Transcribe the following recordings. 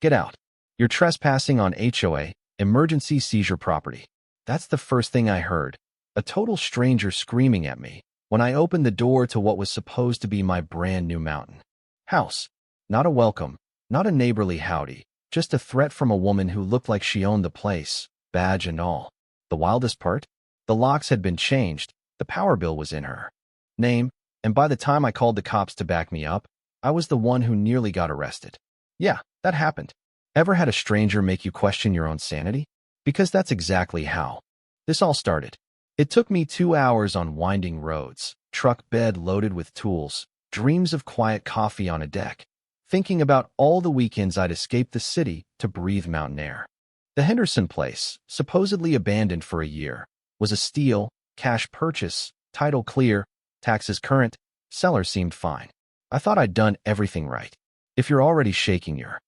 Get out. You're trespassing on HOA, emergency seizure property. That's the first thing I heard. A total stranger screaming at me when I opened the door to what was supposed to be my brand new mountain house. Not a welcome, not a neighborly howdy, just a threat from a woman who looked like she owned the place, badge and all. The wildest part? The locks had been changed, the power bill was in her name, and by the time I called the cops to back me up, I was the one who nearly got arrested. Yeah, that happened. Ever had a stranger make you question your own sanity? Because that's exactly how this all started. It took me 2 hours on winding roads, truck bed loaded with tools, dreams of quiet coffee on a deck, thinking about all the weekends I'd escaped the city to breathe mountain air. The Henderson place, supposedly abandoned for a year, was a steal, cash purchase, title clear, taxes current, seller seemed fine. I thought I'd done everything right. If you're already shaking your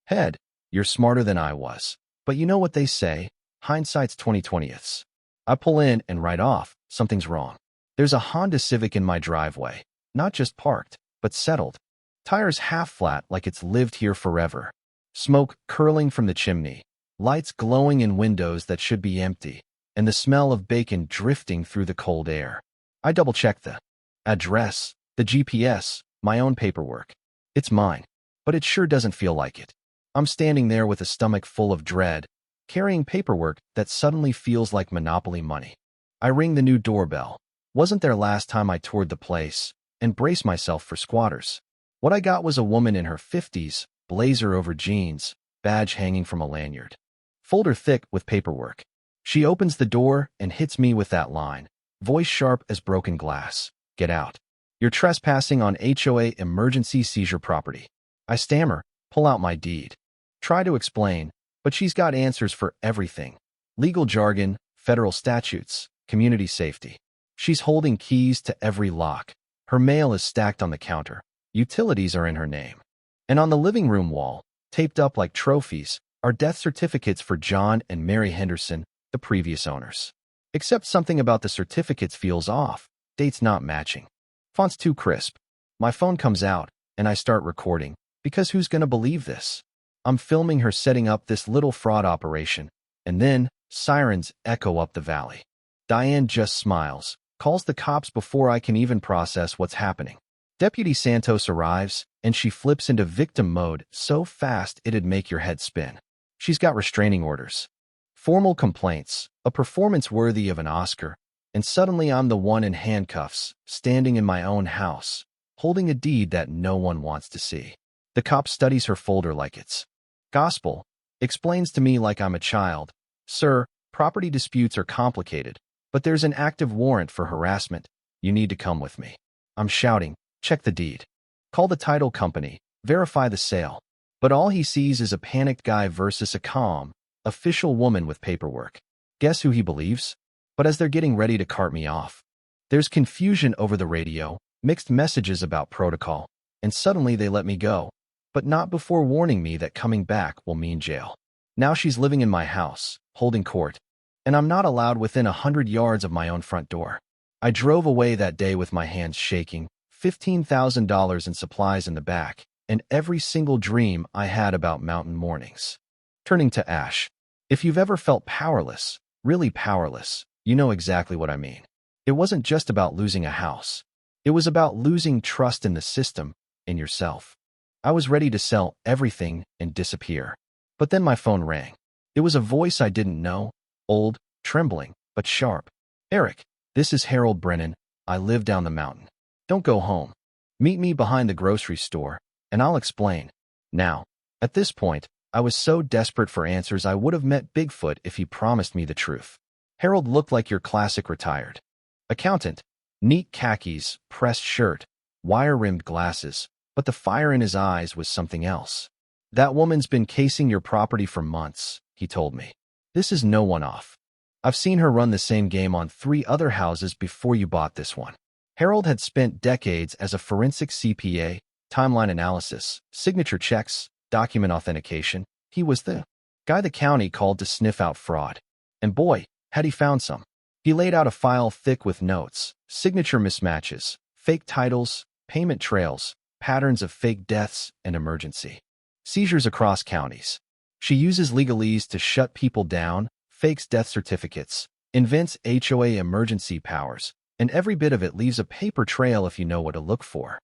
head, you're smarter than I was. But you know what they say, hindsight's 20/20ths. I pull in and right off, something's wrong. There's a Honda Civic in my driveway, not just parked, but settled. Tires half flat like it's lived here forever. Smoke curling from the chimney, lights glowing in windows that should be empty, and the smell of bacon drifting through the cold air. I double-check the address, the GPS, my own paperwork. It's mine, but it sure doesn't feel like it. I'm standing there with a stomach full of dread, carrying paperwork that suddenly feels like Monopoly money. I ring the new doorbell. Wasn't there last time I toured the place, and brace myself for squatters. What I got was a woman in her 50s, blazer over jeans, badge hanging from a lanyard. Folder thick with paperwork. She opens the door and hits me with that line, voice sharp as broken glass. Get out. You're trespassing on HOA emergency seizure property. I stammer, pull out my deed. Try to explain, but she's got answers for everything. Legal jargon, federal statutes, community safety. She's holding keys to every lock. Her mail is stacked on the counter. Utilities are in her name. And on the living room wall, taped up like trophies, are death certificates for John and Mary Henderson, the previous owners. Except something about the certificates feels off, dates not matching. Font's too crisp. My phone comes out, and I start recording, because who's gonna believe this? I'm filming her setting up this little fraud operation, and then sirens echo up the valley. Diane just smiles, calls the cops before I can even process what's happening. Deputy Santos arrives, and she flips into victim mode so fast it'd make your head spin. She's got restraining orders, formal complaints, a performance worthy of an Oscar, and suddenly I'm the one in handcuffs, standing in my own house, holding a deed that no one wants to see. The cop studies her folder like it's gospel, explains to me like I'm a child. Sir, property disputes are complicated, but there's an active warrant for harassment. You need to come with me. I'm shouting, check the deed. Call the title company, verify the sale. But all he sees is a panicked guy versus a calm, official woman with paperwork. Guess who he believes? But as they're getting ready to cart me off, there's confusion over the radio, mixed messages about protocol, and suddenly they let me go. But not before warning me that coming back will mean jail. Now she's living in my house, holding court, and I'm not allowed within 100 yards of my own front door. I drove away that day with my hands shaking, $15,000 in supplies in the back, and every single dream I had about mountain mornings turning to ash. If you've ever felt powerless, really powerless, you know exactly what I mean. It wasn't just about losing a house. It was about losing trust in the system, in yourself. I was ready to sell everything and disappear. But then my phone rang. It was a voice I didn't know, old, trembling, but sharp. Eric, this is Harold Brennan. I live down the mountain. Don't go home. Meet me behind the grocery store, and I'll explain. Now, at this point, I was so desperate for answers I would have met Bigfoot if he promised me the truth. Harold looked like your classic retired accountant. Neat khakis, pressed shirt, wire-rimmed glasses, but the fire in his eyes was something else. That woman's been casing your property for months, he told me. This is no one-off. I've seen her run the same game on 3 other houses before you bought this one. Harold had spent decades as a forensic CPA, timeline analysis, signature checks, document authentication. He was the guy the county called to sniff out fraud. And boy, had he found some. He laid out a file thick with notes, signature mismatches, fake titles, payment trails, patterns of fake deaths, and emergency seizures across counties. She uses legalese to shut people down, fakes death certificates, invents HOA emergency powers, and every bit of it leaves a paper trail if you know what to look for.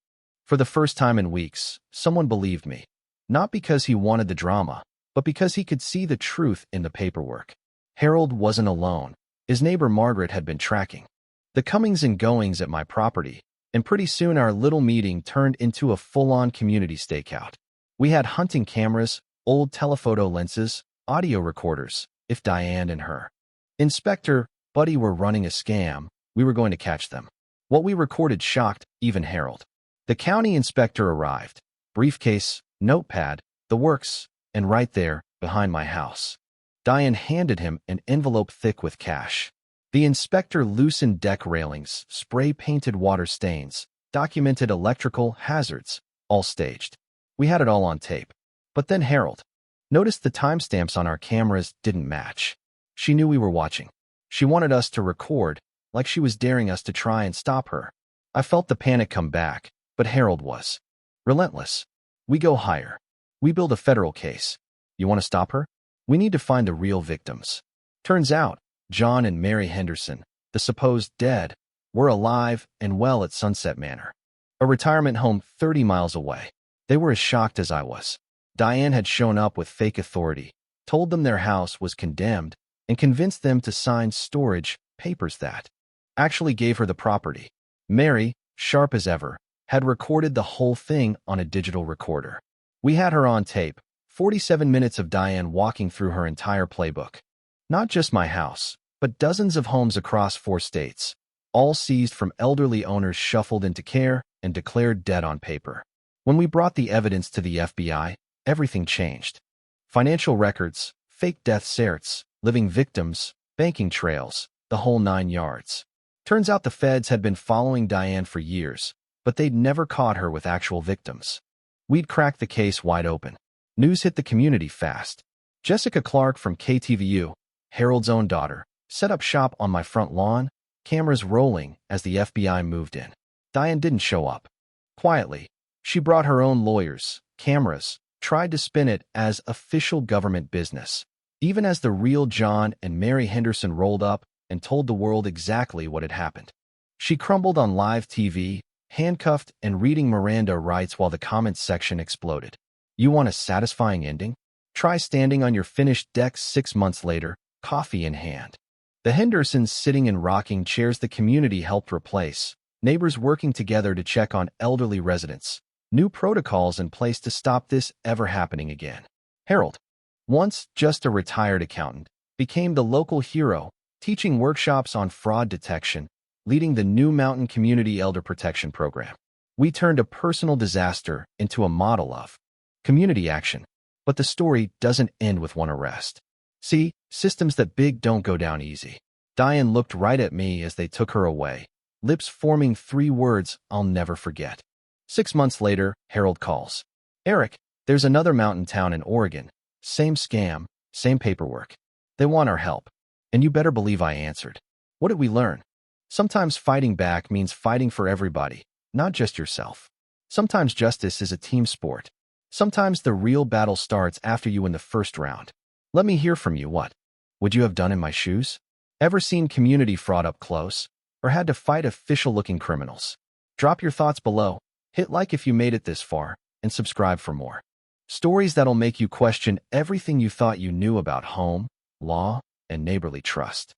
For the first time in weeks, someone believed me. Not because he wanted the drama, but because he could see the truth in the paperwork. Harold wasn't alone. His neighbor Margaret had been tracking the comings and goings at my property, and pretty soon our little meeting turned into a full-on community stakeout. We had hunting cameras, old telephoto lenses, audio recorders, if Diane and her Inspector Buddy were running a scam, we were going to catch them. What we recorded shocked even Harold. The county inspector arrived. Briefcase, notepad, the works, and right there, behind my house, Diane handed him an envelope thick with cash. The inspector loosened deck railings, spray-painted water stains, documented electrical hazards, all staged. We had it all on tape. But then Harold noticed the timestamps on our cameras didn't match. She knew we were watching. She wanted us to record, like she was daring us to try and stop her. I felt the panic come back, but Harold was relentless. We go higher. We build a federal case. You want to stop her? We need to find the real victims. Turns out, John and Mary Henderson, the supposed dead, were alive and well at Sunset Manor, a retirement home 30 miles away. They were as shocked as I was. Diane had shown up with fake authority, told them their house was condemned, and convinced them to sign storage papers that actually gave her the property. Mary, sharp as ever, had recorded the whole thing on a digital recorder. We had her on tape, 47 minutes of Diane walking through her entire playbook. Not just my house, but dozens of homes across 4 states, all seized from elderly owners shuffled into care and declared dead on paper. When we brought the evidence to the FBI, everything changed. Financial records, fake death certs, living victims, banking trails, the whole 9 yards. Turns out the feds had been following Diane for years, but they'd never caught her with actual victims. We'd cracked the case wide open. News hit the community fast. Jessica Clark from KTVU, Harold's own daughter, set up shop on my front lawn, cameras rolling as the FBI moved in. Diane didn't show up. Quietly, she brought her own lawyers, cameras, tried to spin it as official government business, even as the real John and Mary Henderson rolled up and told the world exactly what had happened. She crumbled on live TV, handcuffed and reading Miranda rights while the comments section exploded. You want a satisfying ending? Try standing on your finished deck 6 months later, coffee in hand. The Hendersons sitting in rocking chairs the community helped replace, neighbors working together to check on elderly residents, new protocols in place to stop this ever happening again. Harold, once just a retired accountant, became the local hero, teaching workshops on fraud detection, leading the New Mountain Community Elder Protection Program. We turned a personal disaster into a model of community action. But the story doesn't end with one arrest. See, systems that big don't go down easy. Diane looked right at me as they took her away, lips forming 3 words I'll never forget. 6 months later, Harold calls. Eric, there's another mountain town in Oregon. Same scam, same paperwork. They want our help. And you better believe I answered. What did we learn? Sometimes fighting back means fighting for everybody, not just yourself. Sometimes justice is a team sport. Sometimes the real battle starts after you win the first round. Let me hear from you. What would you have done in my shoes? Ever seen community fraud up close? Or had to fight official-looking criminals? Drop your thoughts below, hit like if you made it this far, and subscribe for more. Stories that'll make you question everything you thought you knew about home, law, and neighborly trust.